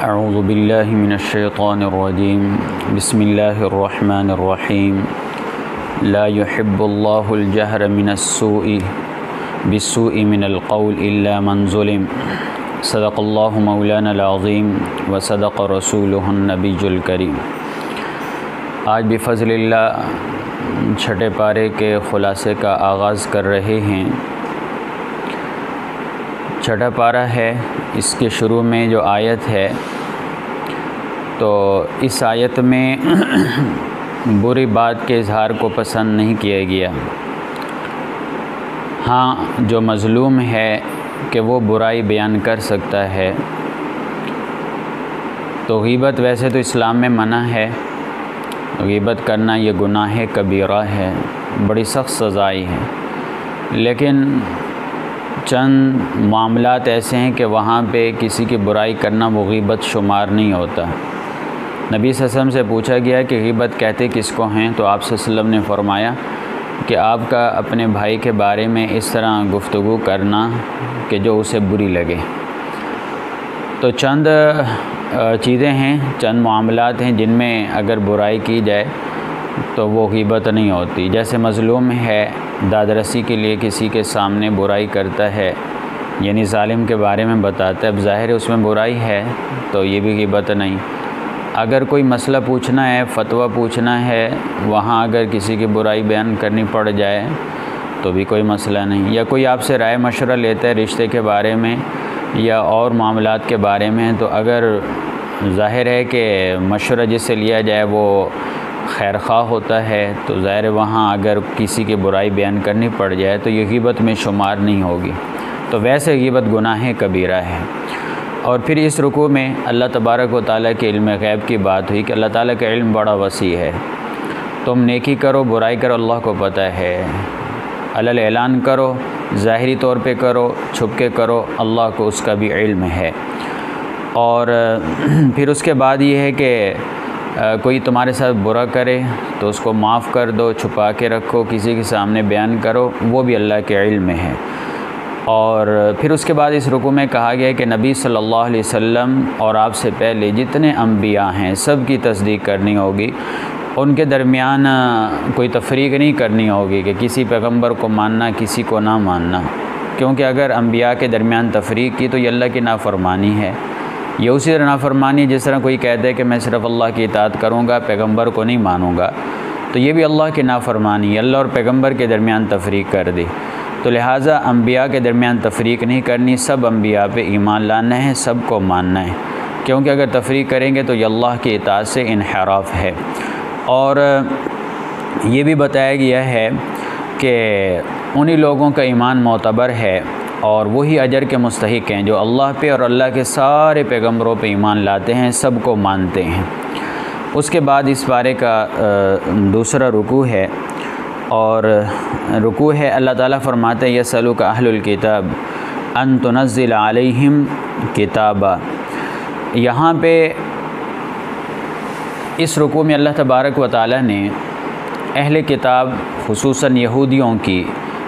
अऊज़ु बिल्लाहि मिनश्शैतानिर्रजीम बिस्मिल्लाहिर्रहमानिर्रहीम ला युहिब्बुल्लाहुल जहरा मिनस्सूइ बिस्सूइ मिनल क़ौल इल्ला मन ज़ुलिम सदक़ल्लाहु मौलानल अज़ीम व सदक़ रसूलुहुन नबियुल करीम। आज बिफ़ज़लिल्लाह छठे पारे के ख़ुलासे का आगाज़ कर रहे हैं। छठा पारा है, इसके शुरू में जो आयत है तो इस आयत में बुरी बात के इज़हार को पसंद नहीं किया गया। हाँ, जो मज़लूम है कि वो बुराई बयान कर सकता है। तो गीबत वैसे तो इस्लाम में मना है, गीबत करना ये गुनाह कबीरा है, बड़ी सख्त सज़ाई है। लेकिन चंद मामलात ऐसे हैं कि वहाँ पे किसी की बुराई करना वो गीबत शुमार नहीं होता। नबी सल्लल्लाहु अलैहि वसल्लम से पूछा गया कि गीबत कहते किसको हैं, तो आप सल्लल्लाहु अलैहि वसल्लम ने फरमाया कि आपका अपने भाई के बारे में इस तरह गुफ्तगू करना कि जो उसे बुरी लगे। तो चंद चीज़ें हैं, चंद मामलात हैं जिनमें अगर बुराई की जाए तो वो गीबत नहीं होती। जैसे मज़लूम है, दादरसी के लिए किसी के सामने बुराई करता है, यानी ज़ालिम के बारे में बताता है, अब ज़ाहिर है उसमें बुराई है, तो ये भी गीबत नहीं। अगर कोई मसला पूछना है, फ़तवा पूछना है, वहाँ अगर किसी की बुराई बयान करनी पड़ जाए तो भी कोई मसला नहीं। या कोई आपसे राय मशवरा लेता है रिश्ते के बारे में या और मामलात के बारे में, तो अगर ज़ाहिर है कि मशवरा जिससे लिया जाए वो खैर ख़्वाह होता है, तो ज़ाहिर वहाँ अगर किसी की बुराई बयान करनी पड़ जाए तो ये गीबत में शुमार नहीं होगी। तो वैसे गीबत गुनाह कबीरा है। और फिर इस रुकू में अल्लाह तबारक व तआला के इल्म गैब की बात हुई कि अल्लाह ताला का इल्म बड़ा वसी है। तुम नेकी करो, बुराई करो, अल्लाह को पता है। अलल ऐलान करो, ज़ाहिरी तौर पे करो, छुप के करो, अल्लाह को उसका भी इल्म है। और फिर उसके बाद ये है कि कोई तुम्हारे साथ बुरा करे तो उसको माफ़ कर दो, छुपा के रखो, किसी के सामने बयान करो, वो भी अल्लाह के इल्म में है। और फिर उसके बाद इस रुकू में कहा गया कि नबी सल्लल्लाहु अलैहि वसल्लम और आपसे पहले जितने अम्बिया हैं सब की तस्दीक करनी होगी। उनके दरमियान कोई तफरीक नहीं करनी होगी कि किसी पैगम्बर को मानना, किसी को ना मानना, क्योंकि अगर अम्बिया के दरमियान तफरीक की तो ये अल्लाह की नाफरमानी है। ये उसी तरह नाफरमानी है जिस तरह कोई कहता है कि मैं सिर्फ़ अल्लाह की इताअत करूँगा, पैगम्बर को नहीं मानूँगा, तो ये भी अल्लाह की नाफरमानी है। अल्लाह और पैगम्बर के दरमियान तफरीक कर दी। तो लिहाजा अम्बिया के दरमियान तफरीक नहीं करनी, सब अम्बिया पे ईमान लाना है, सब को मानना है, क्योंकि अगर तफरीक करेंगे तो ये अल्लाह की इताअत से इनहराफ है। और ये भी बताया गया है कि उन्हीं लोगों का ईमान मोतबर है और वही अजर के मुस्तहिक हैं जो अल्लाह पे और अल्लाह के सारे पैगम्बरों पे ईमान लाते हैं, सब को मानते हैं। उसके बाद इस बारे का दूसरा रुकू है, और रुकू है अल्लाह ताला फरमाते हैं यसअलुका अहलुल किताब अन तुनज़्ज़िल अलैहिम किताबा। यहाँ पे इस रुकू में अल्लाह तबारक व तआला ने अहले किताब खुसूसन यहूदियों की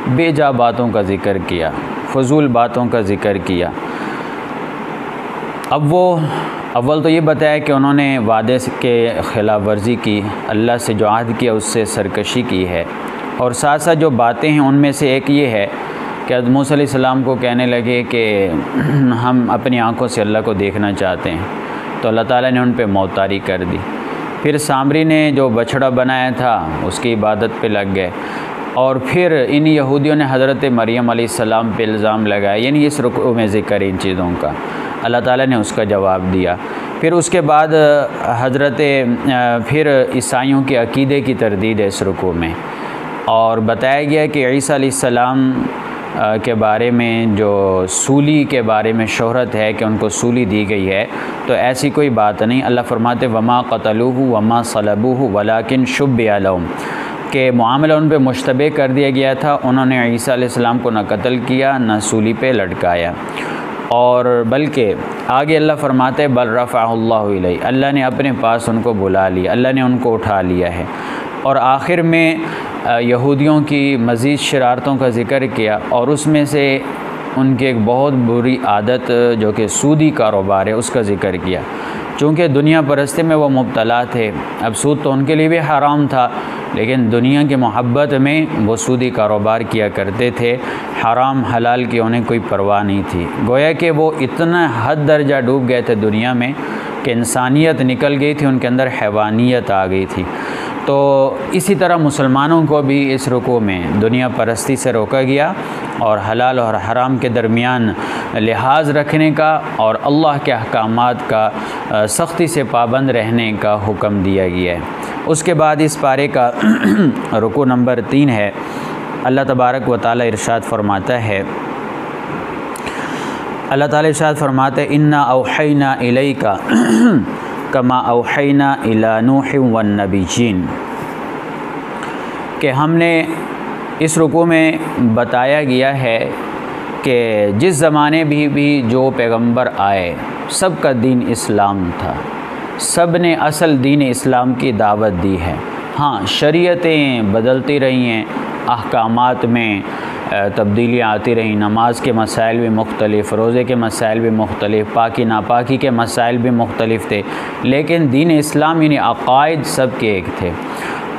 बेजा बातों का ज़िक्र किया, फजूल बातों का ज़िक्र किया। अब वो अव्वल तो ये बताया कि उन्होंने वादे के ख़िलाफ़ वर्जी की, अल्लाह से जो अहद किया उससे सरकशी की है। और साथ साथ जो बातें हैं उनमें से एक ये है कि हज़रत मूसा अलैहिस्सलाम को कहने लगे कि हम अपनी आँखों से अल्लाह को देखना चाहते हैं, तो अल्लाह ताला ने उन पर मौत तारी कर दी। फिर सामरी ने जो बछड़ा बनाया था उसकी इबादत पे लग गए। और फिर इन यहूदियों ने हज़रत मरियम अलैहिस्सलाम पे इल्ज़ाम लगाया, यानी इस रुकू में ज़िक्र इन चीज़ों का, अल्लाह ताला ने उसका जवाब दिया। फिर उसके बाद फिर ईसाइयों के अक़ीदे की तरदीद है इस रुकू में, और बताया गया कि ईसा अलैहिस्सलाम के बारे में जो सूली के बारे में शोहरत है कि उनको सूली दी गई है, तो ऐसी कोई बात नहीं। अल्लाह फरमाते वमा क़तलूहु वमा सलबूहु वलाकिन शुब्बिह लहुम, के मामला उन पर मुश्तबे कर दिया गया था, उन्होंने ईसा अलैहिस्सलाम को न कत्ल किया न सूली पे लटकाया। और बल्कि आगे अल्लाह फरमाते हैं बल रफ़अहुल्लाहु इलैहि, अल्लाह ने अपने पास उनको बुला लिया, अल्लाह ने उनको उठा लिया है। और आखिर में यहूदियों की मज़ीद शरारतों का ज़िक्र किया, और उसमें से उनकी एक बहुत बुरी आदत जो कि सूदी कारोबार है उसका ज़िक्र किया। चूँकि दुनिया परस्ती में वो मुब्तला थे, अब सूद तो उनके लिए भी हराम था, लेकिन दुनिया की मोहब्बत में वो सूदी कारोबार किया करते थे। हराम हलाल की उन्हें कोई परवाह नहीं थी। गोया कि वो इतना हद दर्जा डूब गए थे दुनिया में कि इंसानियत निकल गई थी, उनके अंदर हैवानियत आ गई थी। तो इसी तरह मुसलमानों को भी इस रुकू में दुनिया परस्ती से रोका गया और हलाल और हराम के दरमियान लिहाज रखने का और अल्लाह के अहकामात का सख्ती से पाबंद रहने का हुक्म दिया गया है। उसके बाद इस पारे का रुकू नंबर 3 है। अल्लाह तबारक व तआला इरशाद फरमाता है, अल्लाह ताला इरशाद फरमाते हैं, इन्ना औहैना इलैका कमा औहैना इला नूह वन नबीयीन, कि हमने इस रुकू में बताया गया है कि जिस ज़माने भी जो पैगंबर आए सब का दीन इस्लाम था, सब ने असल दीन इस्लाम की दावत दी है। हाँ, शरीयतें बदलती रही हैं, अहकामात में तब्दीलियाँ आती रही, नमाज के मसाइल भी मुख्तलिफ़, रोज़े के मसाइल भी मुख्तलिफ़, पाकी नापाकी के मसाइल भी मुख्तलिफ़ थे, लेकिन दीन इस्लाम यानी अक़ाइद सब के एक थे।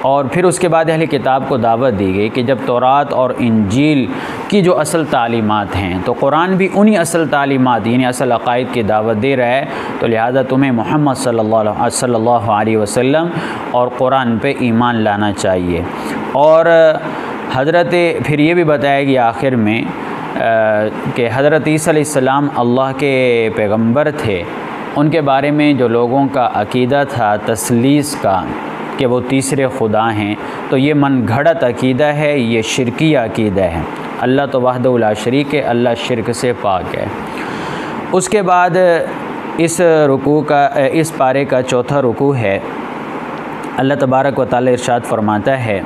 और फिर उसके बाद अहले किताब को दावत दी गई कि जब तौरात और इंजील की जो असल तालीमात हैं, तो कुरान भी उन्हीं असल तालीमात यानी असल अक़ाइद की दावत दे रहा है, तो लिहाजा तुम्हें मोहम्मद सल्लल्लाहु अलैहि वसल्लम और कुरान पे ईमान लाना चाहिए। और फिर ये भी बताया गया आखिर में कि हज़रत ईसा अलैहिस्सलाम अल्लाह के पैगंबर थे, उनके बारे में जो लोगों का अक़ीदा था तस्लीस का कि वो तीसरे खुदा हैं, तो ये मन घड़त अक़ीदा है, ये शिरकी अक़ीदा है। अल्लाह तो वहदहु ला शरीक है, अल्लाह शिरक से पाक है। उसके बाद इस रुकू का इस पारे का चौथा रुकू है। अल्लाह तबारक व तआला इरशाद फरमाता है,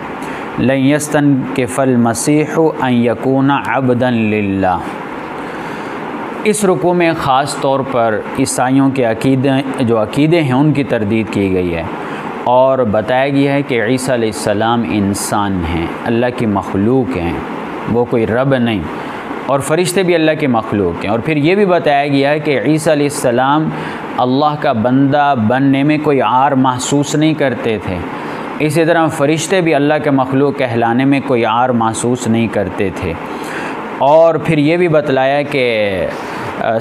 लन यस्तनकिफ़ल मसीहु अन यकूना अब्दन लिल्लाह। इस रुकू में ख़ास तौर पर ईसाइयों के अक़ीदे हैं उनकी तरदीद की गई है और बताया गया है कि ईसा अलैहिस्सलाम इंसान हैं, अल्लाह की मखलूक हैं, वो कोई रब नहीं, और फ़रिश्ते भी अल्लाह के मखलूक हैं। और फिर ये भी बताया गया है कि ईसा अलैहिस्सलाम अल्लाह का बंदा बनने में कोई आर महसूस नहीं करते थे। इसी तरह फ़रिश्ते भी अल्लाह के मखलूक कहलाने में कोई आर महसूस नहीं करते थे। और फिर ये भी बतलाया कि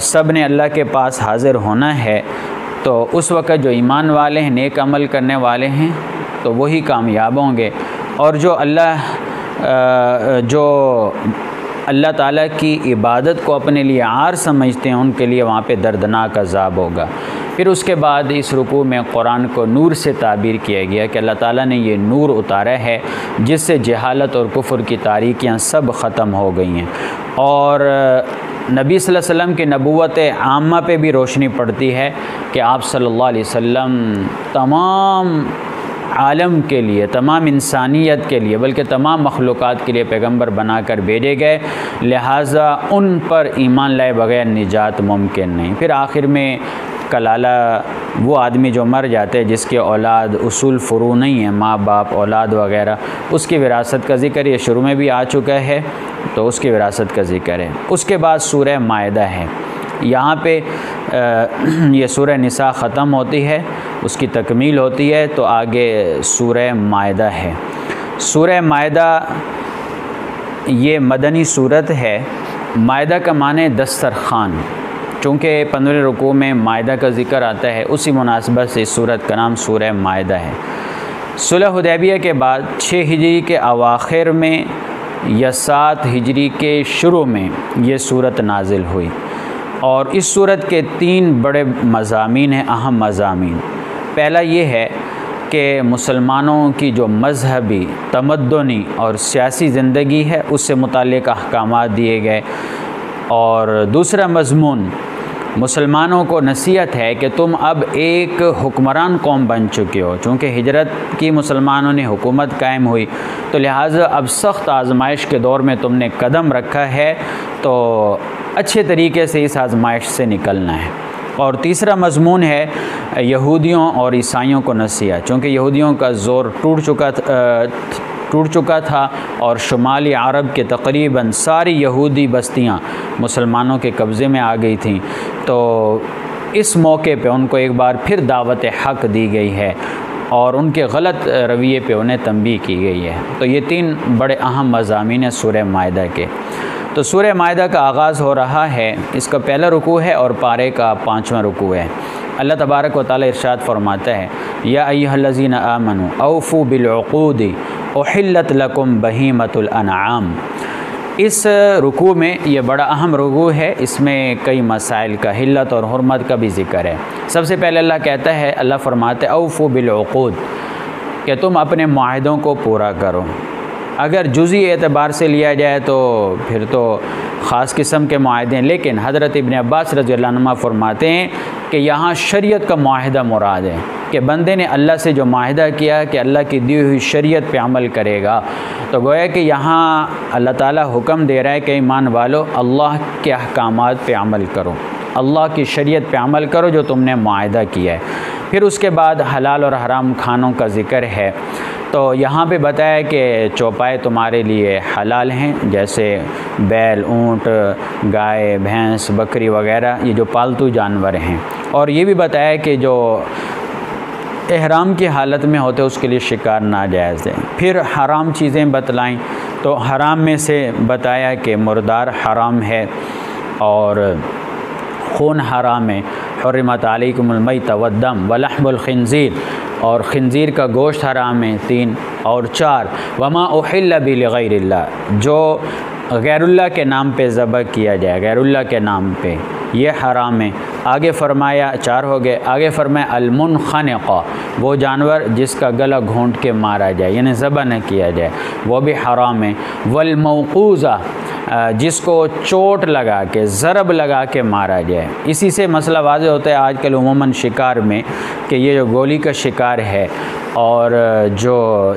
सब ने अल्लाह के पास हाज़िर होना है, तो उस वक़्त जो ईमान वाले हैं, नेक अमल करने वाले हैं, तो वही कामयाब होंगे, और जो अल्लाह ताला की इबादत को अपने लिए आर समझते हैं, उनके लिए वहाँ पे दर्दनाक अज़ाब होगा। फिर उसके बाद इस रुकू में कुरान को नूर से ताबीर किया गया कि अल्लाह ताला ने ये नूर उतारा है जिससे जहालत और कुफ्र की तारीकियाँ सब ख़त्म हो गई हैं, और नबी सल्लल्लाहु अलैहि वसल्लम की नबूवत आम्मा पे भी रोशनी पड़ती है कि आप सल्लल्लाहु अलैहि वसल्लम तमाम आलम के लिए, तमाम इंसानियत के लिए, बल्कि तमाम मखलूक़ात के लिए पैगंबर बनाकर भेजे गए, लिहाजा उन पर ईमान लाए बगैर निजात मुमकिन नहीं। फिर आखिर में कलाला वो आदमी जो मर जाते हैं जिसके औलाद उसूल फ़ुरू नहीं है, माँ बाप औलाद वग़ैरह, उसकी विरासत का ज़िक्र ये शुरू में भी आ चुका है, तो उसकी विरासत का ज़िक्र है। उसके बाद सूरह माइदा है, यहाँ पे ये सूरह निसा ख़त्म होती है, उसकी तकमील होती है, तो आगे सूरह माइदा है। सूरह माइदा ये मदनी सूरत है। माइदा का माने दस्तरखान, चूँकि 15 रुकू में माइदा का ज़िक्र आता है, उसी मुनासिबत से इस सूरत का नाम सूरह माइदा है। सुलह हुदैबिया के बाद 6 हिजरी के अवाखिर में या 7 हिजरी के शुरू में ये सूरत नाजिल हुई, और इस सूरत के 3 बड़े मज़ामीन हैं, अहम मज़ामीन। पहला ये है कि मुसलमानों की जो मज़हबी, तमद्दुनी और सियासी ज़िंदगी है उससे मुताल्लिक़ अहकामात दिए गए, और दूसरा मज़मून मुसलमानों को नसीहत है कि तुम अब एक हुक्मरान कौम बन चुके हो। चूँकि हिजरत की मुसलमानों ने हुकूमत कायम हुई, तो लिहाजा अब सख्त आजमाइश के दौर में तुमने कदम रखा है, तो अच्छे तरीके से इस आजमाइश से निकलना है। और तीसरा मज़मून है यहूदियों और ईसाइयों को नसीहत, चूँकि यहूदियों का ज़ोर टूट चुका था और शुमाली अरब के तकरीबन सारी यहूदी बस्तियां मुसलमानों के कब्ज़े में आ गई थीं। तो इस मौके पे उनको एक बार फिर दावत हक़ दी गई है और उनके गलत रवैये पे उन्हें तंबीह की गई है। तो ये 3 बड़े अहम मज़ामीन हैं सूरह माइदा के। तो सूरह माइदा का आगाज़ हो रहा है, इसका पहला रुकू है और पारे का 5वां रुकू है। अल्लाह तबारक व तआला इरशाद फरमाता है, या अय्युहल्लज़ीना आमनू औफ़ू बिलउक़ूदी उहिल्लत लकुम बहीमतुल अनआम। इस रुकू में ये बड़ा अहम रुकू है, इसमें कई मसाइल का हिल्लत और हुर्मत का भी ज़िक्र है। सबसे पहले अल्लाह कहता है, अल्लाह फरमाते औफ़ू बिलउक़ूद कि तुम अपने मुआहदों को पूरा करो। अगर जुज़ी एतबार से लिया जाए तो फिर तो ख़ास किस्म के मुआहदे हैं, लेकिन हज़रत इब्न अब्बास रज़ियल्लाहु अन्हुमा फरमाते हैं कि यहाँ शरीयत का मुआहदा मुराद है कि बंदे ने अल्लाह से जो मुआहदा किया कि अल्लाह की दी हुई शरीयत पे अमल करेगा, तो गोया कि यहाँ अल्लाह ताला हुक्म दे रहा है कि ईमान वालो अल्लाह के अहकामात पे अमल करो, अल्लाह की शरीयत पे अमल करो जो तुमने मुआहदा किया है। फिर उसके बाद हलाल और हराम खानों का ज़िक्र है। तो यहाँ पे बताया कि चौपाए तुम्हारे लिए हलाल हैं, जैसे बैल, ऊँट, गाय, भैंस, बकरी वगैरह, ये जो पालतू जानवर हैं। और ये भी बताया कि जो एहराम की हालत में होते उसके लिए शिकार नाजायज़ है। फिर हराम चीज़ें बतलाईं, तो हराम में से बताया कि मुर्दार हराम है और खून हराम है। हुर्रिमत अलैकुमुल मैता वद्दम वलहमुल खिंज़ीर, और खिंज़ीर का गोश्त हराम है 3। और 4 वमा उहिल्ला बिग़ैरिल्लाह, जो गैरुल्लाह के नाम पे ज़बह किया जाए, गैरुल्लाह के नाम पे, ये हराम है। आगे फरमाया 4 हो गए। आगे फरमाया अलमुनख़निक़ा, वो जानवर जिसका गला घोंट के मारा जाए यानी ज़बह न किया जाए, वो भी हराम है। वलमौक़ूज़ा, जिसको चोट लगा के, ज़रब लगा के मारा जाए। इसी से मसला वाज़ेह होता है आजकल उमूमन शिकार में कि ये जो गोली का शिकार है और जो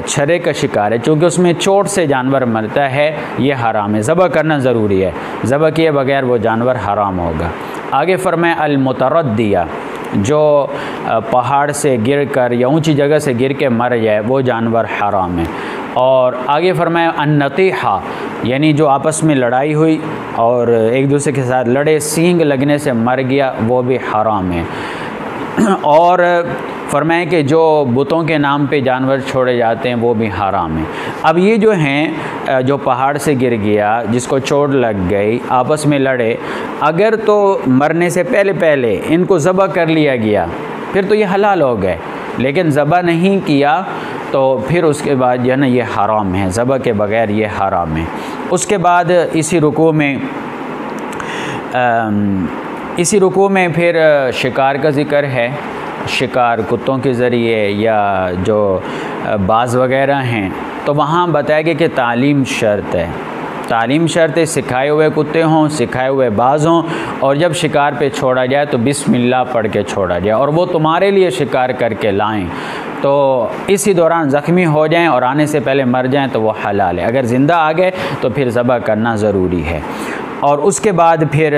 छर्रे का शिकार है, चूँकि उसमें चोट से जानवर मरता है, ये हराम है। ज़बह करना ज़रूरी है, ज़बह किए बगैर वो जानवर हराम होगा। आगे फरमाया अलमुतरद्दिया, जो पहाड़ से गिर कर या ऊंची जगह से गिर के मर जाए, वो जानवर हराम है। और आगे फरमाया अन्नतीहा, यानी जो आपस में लड़ाई हुई और एक दूसरे के साथ लड़े, सींग लगने से मर गया, वो भी हराम है। और फरमाया कि जो बुतों के नाम पे जानवर छोड़े जाते हैं, वो भी हराम है। अब ये जो हैं, जो पहाड़ से गिर गया, जिसको चोट लग गई, आपस में लड़े, अगर तो मरने से पहले पहले इनको ज़बह कर लिया गया, फिर तो ये हलाल हो गए। लेकिन ज़बह नहीं किया तो फिर उसके बाद जो है ना, ये हराम है, ज़बह के बगैर ये हराम है। उसके बाद इसी रुकू में फिर शिकार का ज़िक्र है। शिकार कुत्तों के ज़रिए या जो बाज़ वगैरह हैं, तो वहाँ बताया गया कि तालीम शर्त है। तालीम शर्त है, सिखाए हुए कुत्ते हों, सिखाए हुए बाज़ हों, और जब शिकार पे छोड़ा जाए तो बिस्मिल्लाह पढ़ के छोड़ा जाए, और वो तुम्हारे लिए शिकार करके लाएं। तो इसी दौरान ज़ख्मी हो जाएं और आने से पहले मर जाएं तो वो हलाल है। अगर ज़िंदा आ गए तो फिर ज़बह करना ज़रूरी है। और उसके बाद फिर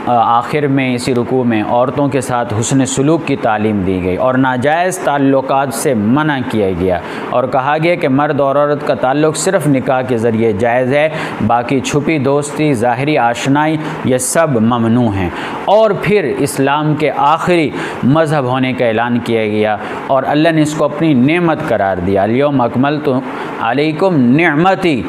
आखिर में इसी रुकू में औरतों के साथ हुस्न सलूक की तालीम दी गई और नाजायज़ ताल्लुकात से मना किया गया, और कहा गया कि मर्द और औरत का ताल्लुक़ सिर्फ़ निकाह के ज़रिए जायज़ है, बाकी छुपी दोस्ती, ज़ाहिरी आशनाई, ये सब ममनू हैं। और फिर इस्लाम के आखिरी मज़हब होने का ऐलान किया गया और अल्लाह ने इसको अपनी नेमत करार दिया। अल-यौम अकमलतु अलैकुम निअमती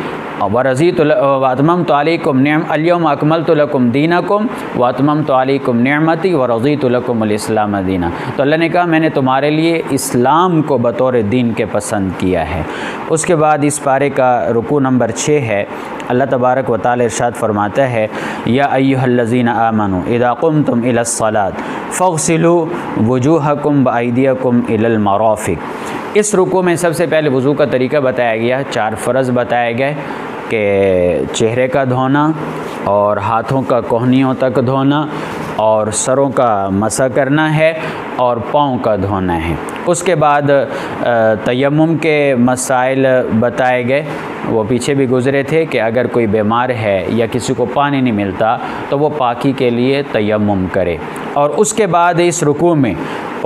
वरज़ीतु वअतममतु अलैकुम अल-यौम अकमलतु लकुम दीनकुम वअतममतु अलैकुम निअमती वरज़ीतु लकुमुल इस्लाम दीना। तो अल्लाह ने कहा, मैंने तुम्हारे लिए इस्लाम को बतौर दीन के पसंद किया है। उसके बाद इस पारे का रुकू नंबर 6 है। अल्लाह तबारक व तआला इरशाद फरमाता है, या अय्युहल्लज़ीना आमनू इज़ा क़ुमतुम इलस्सलात फ़ग़सिलू वुजूहकुम व अयदियकुम इलल मराफ़िक़। इस रुकू में सबसे पहले वज़ू का तरीका बताया गया, 4 फ़र्ज़ बताए गए कि चेहरे का धोना और हाथों का कोहनियों तक धोना और सरों का मसा करना है और पाँव का धोना है। उसके बाद तयम्मुम के मसाइल बताए गए, वो पीछे भी गुज़रे थे कि अगर कोई बीमार है या किसी को पानी नहीं मिलता तो वो पाकी के लिए तयम्मुम करे। और उसके बाद इस रुकू में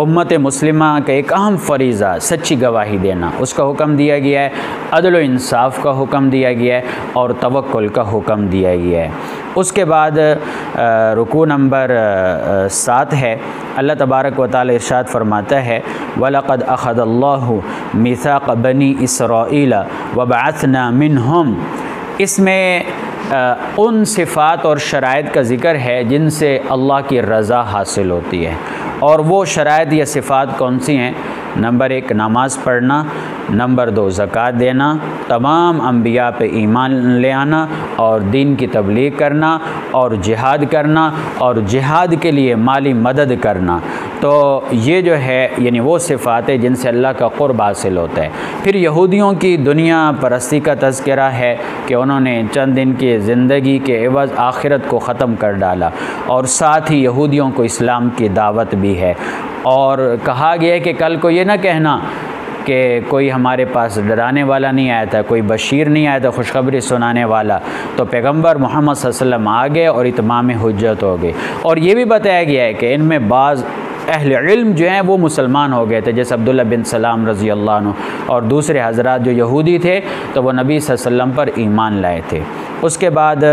उम्मत मुस्लिमा का एक अहम फ़रीज़ा सच्ची गवाही देना, उसका हुक्म दिया गया है। अदल व इंसाफ का हुक्म दिया गया है और तवक्कुल का हुक्म दिया गया है। उसके बाद रुकू नंबर 7 है। अल्लाह तबारक व तआला इरशाद फरमाता है, वलक़द अख़ज़ल्लाहु मीसाक़ बनी इसराईल व बअसना मिनहुम। इसमें उन सिफ़ात और शराइत का ज़िक्र है जिनसे अल्लाह की रज़ा हासिल होती है। और वो शराइत या सिफ़ात कौन सी हैं? नंबर 1 नमाज़ पढ़ना, नंबर 2 ज़कात देना, तमाम अम्बिया पे ईमान ले आना और दीन की तबलीग करना और जिहाद करना और जिहाद के लिए माली मदद करना। तो ये जो है यानी वो सिफ़ातें जिनसे अल्लाह का क़ुर्ब हासिल होता है। फिर यहूदियों की दुनिया परस्ती का तज़किरा है कि उन्होंने चंद दिन की ज़िंदगी के एवज़ आखिरत को ख़त्म कर डाला, और साथ ही यहूदियों को इस्लाम की दावत भी है। और कहा गया है कि कल को ये ना कहना कि कोई हमारे पास डराने वाला नहीं आया था, कोई बशीर नहीं आया था खुशखबरी सुनाने वाला, तो पैगंबर मोहम्मद सल्लल्लाहु अलैहि वसल्लम आ गए और इत्माम हुज्जत हो गए। और ये भी बताया गया है कि इनमें बाज़ अहले इल्म जो हैं वो मुसलमान हो गए थे, जैसे अब्दुल्ला बिन सलाम रज़ी अल्लाह अन्हु और दूसरे हज़रात जो यहूदी थे तो वो नबी सल्लल्लाहु अलैहि वसल्लम पर ईमान लाए थे। उसके बाद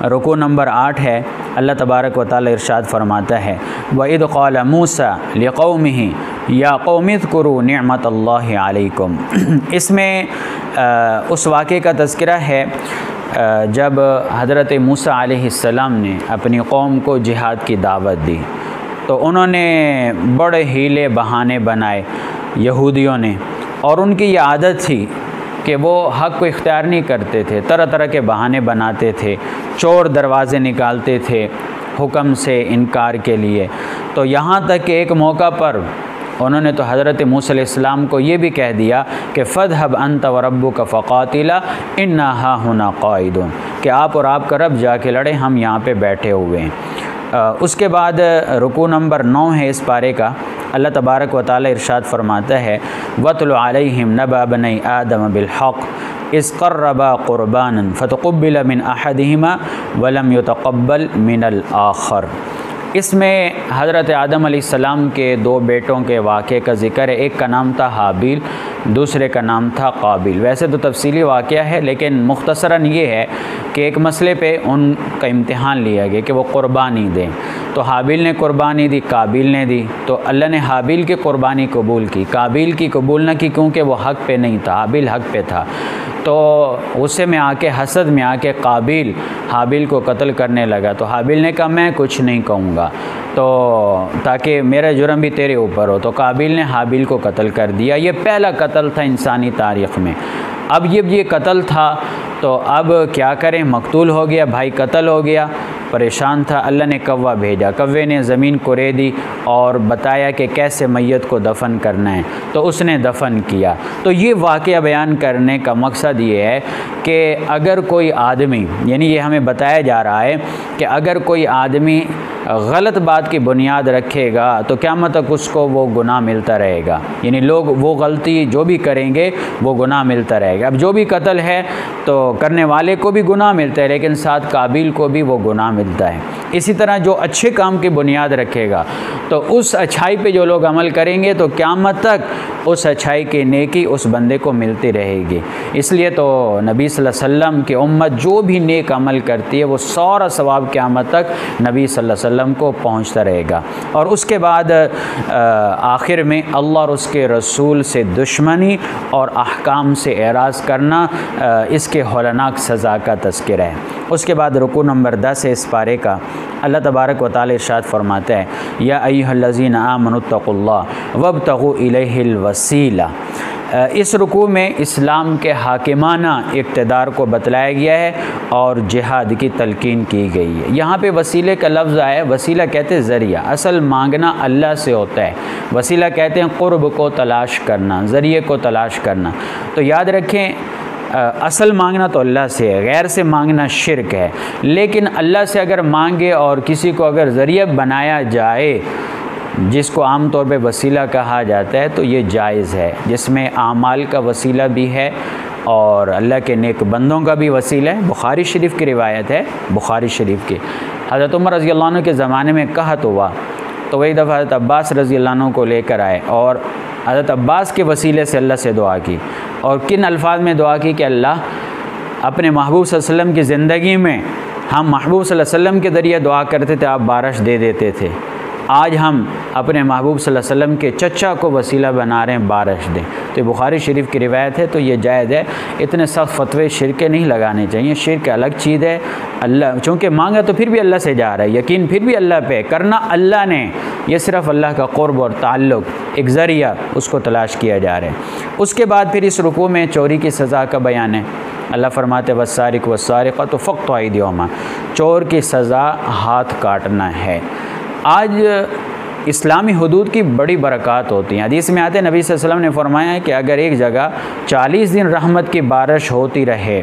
रुकू नंबर 8 है। अल्लाह तबारक व तआला इरशाद फरमाता है, वइज़ क़ाल मूसा लिक़ौमिही या क़ौमि उज़्कुरू निअमतल्लाहि अलैकुम। इसमें उस वाक़े का तज़किरा है जब हज़रत मूसा अलैहिस्सलाम ने अपनी कौम को जिहाद की दावत दी, तो उन्होंने बड़े हीले बहाने बनाए यहूदियों ने, और उनकी ये आदत थी कि वो हक़ को इख्तियार नहीं करते थे, तरह तरह के बहाने बनाते थे, चोर दरवाज़े निकालते थे हुक्म से इनकार के लिए। तो यहाँ तक कि एक मौका पर उन्होंने तो हज़रत मूसा अलैहिस्सलाम को ये भी कह दिया कि फ़ज़हब अंत व रब्बुका फ़क़ातिला इन्ना हाहुना क़ाइदून, कि आप और आपका रब जाके लड़े, हम यहाँ पे बैठे हुए हैं। उसके बाद रुकू नंबर 9 है इस पारे का। अल्लाह तबारक व तआला इरशाद फरमाता है, वतलु अलैहिम नबअ बनी आदम बिलहक़ इज़ क़र्रबा क़ुरबानन फ़तक़ुब्बिल मिन अहदिहिमा वलम युतक़ब्बल मिनल आख़र। इसमें हज़रत आदम अलैहिस्सलाम के 2 बेटों के वाक़े का ज़िक्र है। एक का नाम था हाबिल, दूसरे का नाम था काबिल। वैसे तो तफसीली वाक़या है, लेकिन मुख्तसरन ये है कि एक मसले पे उनका इम्तिहान लिया गया कि वो क़ुरबानी दें। तो हाबिल ने क़ुरबानी दी, काबिल ने दी। तो अल्लाह ने हाबिल की क़ुरबानी कबूल की, काबिल की कबूल न की, क्योंकि वो हक़ पे नहीं था, हाबिल हक़ पे था। तो गुस्से में आके, हसद में आके काबिल हाबिल को कत्ल करने लगा। तो हाबिल ने कहा मैं कुछ नहीं कहूँगा, तो ताकि मेरा जुर्म भी तेरे ऊपर हो। तो काबिल ने हाबिल को कत्ल कर दिया। ये पहला कत्ल था इंसानी तारीख़ में। अब ये कत्ल था तो अब क्या करें, मकतूल हो गया, भाई कत्ल हो गया, परेशान था। अल्लाह ने कौवा भेजा, कौवे ने ज़मीन कुरेद दी और बताया कि कैसे मैयत को दफन करना है, तो उसने दफन किया। तो ये वाक़या बयान करने का मकसद ये है कि अगर कोई आदमी, यानी ये हमें बताया जा रहा है कि अगर कोई आदमी गलत बात की बुनियाद रखेगा तो क़यामत तक उसको वो गुनाह मिलता रहेगा, यानी लोग वो गलती जो भी करेंगे वो गुनाह मिलता रहेगा। अब जो भी कत्ल है तो करने वाले को भी गुनाह मिलता है, लेकिन साथ काबिल को भी वो गुनाह मिलता है। इसी तरह जो अच्छे काम की बुनियाद रखेगा तो उस अच्छाई पे जो लोग अमल करेंगे तो क़यामत तक उस अच्छाई की नेकी उस बंदे को मिलती रहेगी। इसलिए तो नबी सल्लल्लाहु अलैहि वसल्लम की उम्मत जो भी नेक अमल करती है वो सारा सवाब क़यामत तक नबी सल्लल्लाहु अलैहि वसल्लम को पहुंचता रहेगा। और उसके बाद आखिर में अल्लाह और उसके रसूल से दुश्मनी और अहकाम से एराज़ करना, इसके हौलनाक सज़ा का तज़किरा है। उसके बाद रुकू नंबर 10 है इस पारे का। अल्लाह तबारक व तआला इरशाद फरमाता है, या अय्युहल्लज़ीना आमनुत्तक़ुल्लाह वब्तग़ू इलैहिल वसीला। इस रुकू में इस्लाम के हाकिमाना इक़्तिदार को बतलाया गया है और जिहाद की तलकीन की गई है। यहाँ पे वसीले का लफ्ज़ आया। वसीला कहते हैं ज़रिया, असल मांगना अल्लाह से होता है। वसीला कहते हैं क़ुर्ब को तलाश करना, ज़रिए को तलाश करना। तो याद रखें असल मांगना तो अल्लाह से है, गैर से मांगना शिरक है। लेकिन अल्लाह से अगर मांगे और किसी को अगर ज़रिया बनाया जाए, जिसको आम तौर पे वसीला कहा जाता है, तो ये जायज़ है, जिसमें आमाल का वसीला भी है और अल्लाह के नेक बंदों का भी वसीला है। बुखारी शरीफ की रिवायत है, बुखारी शरीफ की, हज़रत उमर रज़ी अल्लाह अन्हु के ज़माने में कहत हुआ तो वही दफ़ा हज़रत अब्बास रज़ी अल्लाह अन्हु को लेकर आए और हज़रत अब्बास के वसीले से अल्लाह से दुआ की। और किन अल्फाज में दुआ की कि अल्लाह अपने महबूब सल्लल्लाहु अलैहि वसल्लम की ज़िंदगी में हम महबूब सल्लल्लाहु अलैहि वसल्लम के ज़रिए दुआ करते थे, आप बारिश दे देते थे। आज हम अपने महबूब सल्लल्लाहु अलैहि वसल्लम के चचा को वसीला बना रहे हैं, बारिश दें। तो बुखारी शरीफ की रिवायत है, तो ये जायज़ है। इतने सख्त फतवे शिरक नहीं लगाने चाहिए। शिरक अलग चीज़ है। अल्लाह चूँकि मांगा तो फिर भी अल्लाह से जा रहा है, यकीन फिर भी अल्लाह पे करना अल्लाह ने, ये सिर्फ़ अल्लाह का क़ुर्ब और ताल्लुक़ एक ज़रिया उसको तलाश किया जा रहा है। उसके बाद फिर इस रुकू में चोरी की सज़ा का बयान है। अल्लाह फरमाते वस्सारिक़ वस्सारिक़तु फ़क़्तु अयदियहुमा, चोर की सज़ा हाथ काटना है। आज इस्लामी हुदूद की बड़ी बरक़ात होती हैं। हदीस में आते नबी सल्लल्लाहु अलैहि वसल्लम ने फरमाया है कि अगर एक जगह 40 दिन रहमत की बारिश होती रहे,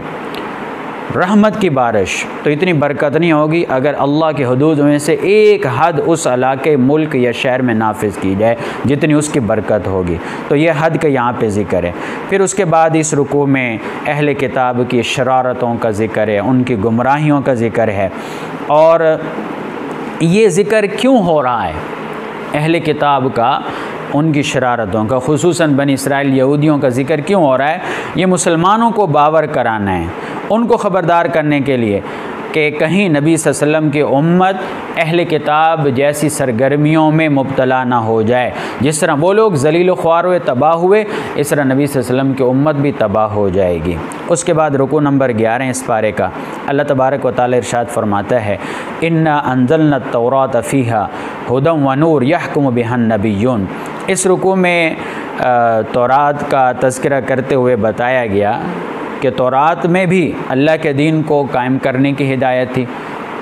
रहमत की बारिश, तो इतनी बरकत नहीं होगी अगर अल्लाह के हुदूद में से एक हद उस इलाके, मुल्क या शहर में नाफिज की जाए जितनी उसकी बरकत होगी। तो यह हद का यहाँ पे ज़िक्र है। फिर उसके बाद इस रुकू में अहले किताब की शरारतों का ज़िक्र है, उनकी गुमराहियों का ज़िक्र है। और ये ज़िक्र क्यों हो रहा है अहले किताब का, उनकी शरारतों का, खुसूसन बनी इसराइल यहूदियों का ज़िक्र क्यों हो रहा है? ये मुसलमानों को बावर कराना है, उनको ख़बरदार करने के लिए कि कहीं नबी सल्लल्लाहु अलैहि वसल्लम की उम्मत अहले किताब जैसी सरगर्मियों में मुब्तला ना हो जाए। जिस तरह वो लोग ज़लील ख्वार हुए, तबाह हुए, इस तरह नबी सल्लल्लाहु अलैहि वसल्लम की उम्मत भी तबाह हो जाएगी। उसके बाद रुकू नंबर 11 इस पारे का, अल्लाह तबारक व तआला इरशाद फरमाता है इन्ना अंज़लना तौरात फ़ीहा हुदम व नूर यहकुमु बिहन नबिय्युन। इस रुकू में तौरात का तज़किरा करते हुए बताया गया कि तौरात में भी अल्लाह के दीन को कायम करने की हिदायत थी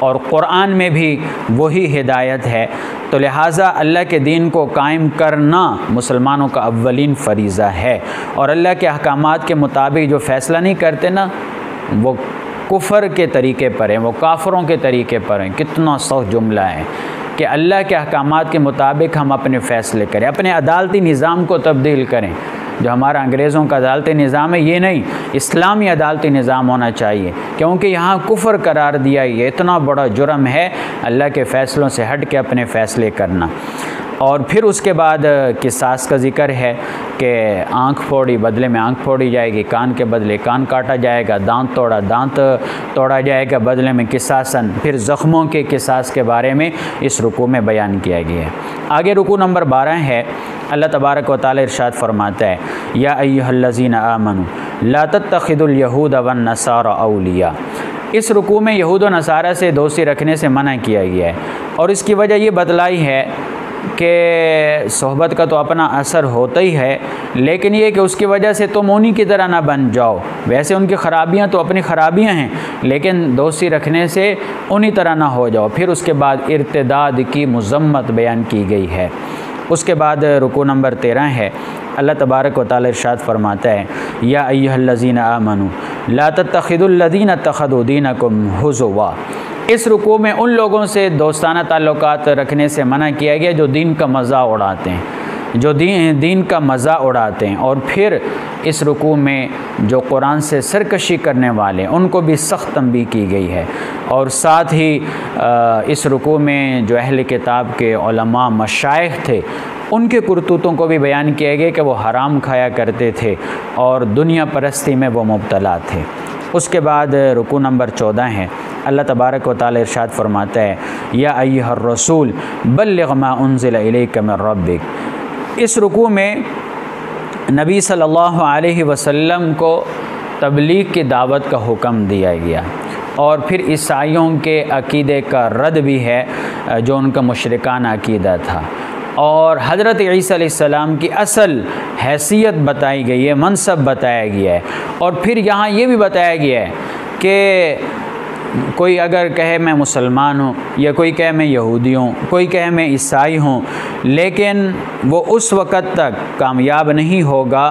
और क़ुरआन में भी वही हिदायत है। तो लिहाजा अल्लाह के दीन को कायम करना मुसलमानों का अव्वलीन फ़रीज़ा है। और अल्लाह के अहकामात के मुताबिक जो फ़ैसला नहीं करते ना, वो कुफ़र के तरीके पर हैं, वो काफ़रों के तरीके पर हैं। कितना सख्त जुमला है कि अल्लाह के अहकामात के मुताबिक हम अपने फ़ैसले करें, अपने अदालती निज़ाम को तब्दील करें। जो हमारा अंग्रेज़ों का अदालती निज़ाम है, ये नहीं, इस्लामी अदालती निज़ाम होना चाहिए, क्योंकि यहाँ कुफ़र करार दिया। ये इतना बड़ा जुर्म है अल्लाह के फ़ैसलों से हट के अपने फ़ैसले करना। और फिर उसके बाद किसास का ज़िक्र है कि आँख फोड़ी बदले में आँख फोड़ी जाएगी, कान के बदले कान काटा जाएगा, दांत तोड़ा जाएगा बदले में किसासन। फिर ज़ख्मों के किसास के बारे में इस रुकू में बयान किया गया है। आगे रुकू नंबर 12 है। अल्लाह तबारक व तआला इरशाद फरमाता है या अय्युहल्लज़ीना आमनू ला तत्तखिदुल यहूद वन नसारा औलिया। इस रुकू में यहूद व नसारा से दोस्ती रखने से मना किया गया है और इसकी वजह ये बतलाई है कि सोहबत का तो अपना असर होता ही है, लेकिन ये कि उसकी वजह से तुम उन्हीं की तरह ना बन जाओ। वैसे उनकी ख़राबियाँ तो अपनी ख़राबियाँ हैं, लेकिन दोस्ती रखने से उन्हीं तरह ना हो जाओ। फिर उसके बाद इर्तिदाद की मज़म्मत बयान की गई है। उसके बाद रुकू नंबर 13 है। अल्लाह तबारक व तआला इरशाद फरमाता है या अय्युहल्लज़ीना आमनू ला तत्तखिदुल्लज़ीना इत्तखज़ू दीनकुम हुज़ुवा। इस रुकू में उन लोगों से दोस्ताना ताल्लुकात रखने से मना किया गया जो दीन का मज़ा उड़ाते हैं, जो दीन का मज़ा उड़ाते हैं। और फिर इस रुकू में जो कुरान से सरकशी करने वाले उनको भी सख्त तंबीह की गई है। और साथ ही इस रुकू में जो अहले किताब के उलमा मशाइख थे उनके कुर्तूतों को भी बयान किया गया कि वो हराम खाया करते थे और दुनिया परस्ती में वो मुब्तला थे। उसके बाद रुकू नंबर 14 है। अल्लाह तबारक व तआला इरशाद फरमाता है या अय्युहर रसूल बल्लिग़ मा उन्ज़िला इलैका मिन रब्बिक। इस रुकू में नबी सल्लल्लाहु अलैहि वसल्लम को तबलीग की दावत का हुक्म दिया गया और फिर ईसाइयों के अक़ीदे का रद्द भी है जो उनका मुशरिकाना अक़ीदा था। और हज़रत ईसा अलैहिस्सलाम की असल हैसियत बताई गई है, मनसब बताया गया है। और फिर यहाँ ये भी बताया गया है कि कोई अगर कहे मैं मुसलमान हूँ या कोई कहे मैं यहूदी हूँ, कोई कहे मैं ईसाई हूँ, लेकिन वो उस वक़्त तक कामयाब नहीं होगा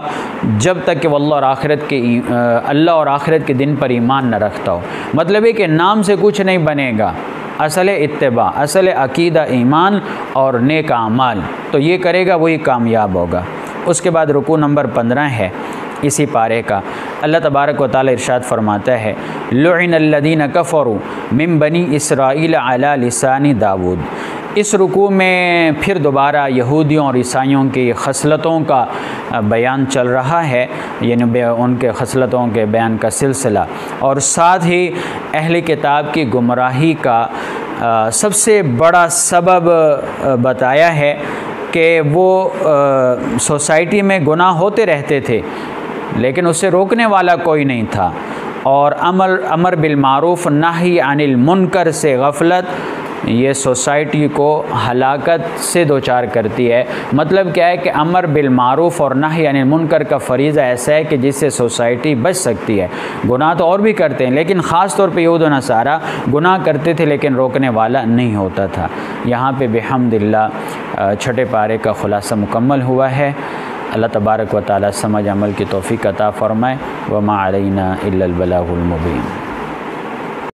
जब तक कि वो अल्लाह और आखिरत के दिन पर ईमान न रखता हो। मतलब है कि नाम से कुछ नहीं बनेगा, असल इत्तिबा, असल अक़ीदा ईमान और नेक आमाल, तो ये करेगा वही कामयाब होगा। उसके बाद रुकू नंबर 15 है इसी पारे का। अल्लाह तबारक व तआला इरशाद फरमाता है लुइनल्लज़ीना कफ़रू मिन बनी इसराईल अला लिसानी दाऊद। इस रुकू में फिर दोबारा यहूदियों और ईसाइयों की खसलतों का बयान चल रहा है, यानी उनके खसलतों के बयान का सिलसिला, और साथ ही अहले किताब की गुमराही का सबसे बड़ा सबब बताया है कि वो सोसाइटी में गुनाह होते रहते थे लेकिन उसे रोकने वाला कोई नहीं था, और अमर बिल मारूफ नाही अनिल मुनकर से गफलत ये सोसाइटी को हलाकत से दोचार करती है। मतलब क्या है कि अमर बिल मारूफ और नाही अनिल मुनकर का फ़रीज़ा ऐसा है कि जिससे सोसाइटी बच सकती है। गुनाह तो और भी करते हैं, लेकिन ख़ास तौर पे यहूद व नसारा गुनाह करते थे लेकिन रोकने वाला नहीं होता था। यहाँ पे बिहम्दिल्लाह छठे पारे का ख़ुलासा मुकम्मल हुआ है। अल्लाह तबारक व तआला समझ अमल की तौफ़ीक़ अता फ़रमाए। व मा अलैना इल्लल बलागुल मुबीन।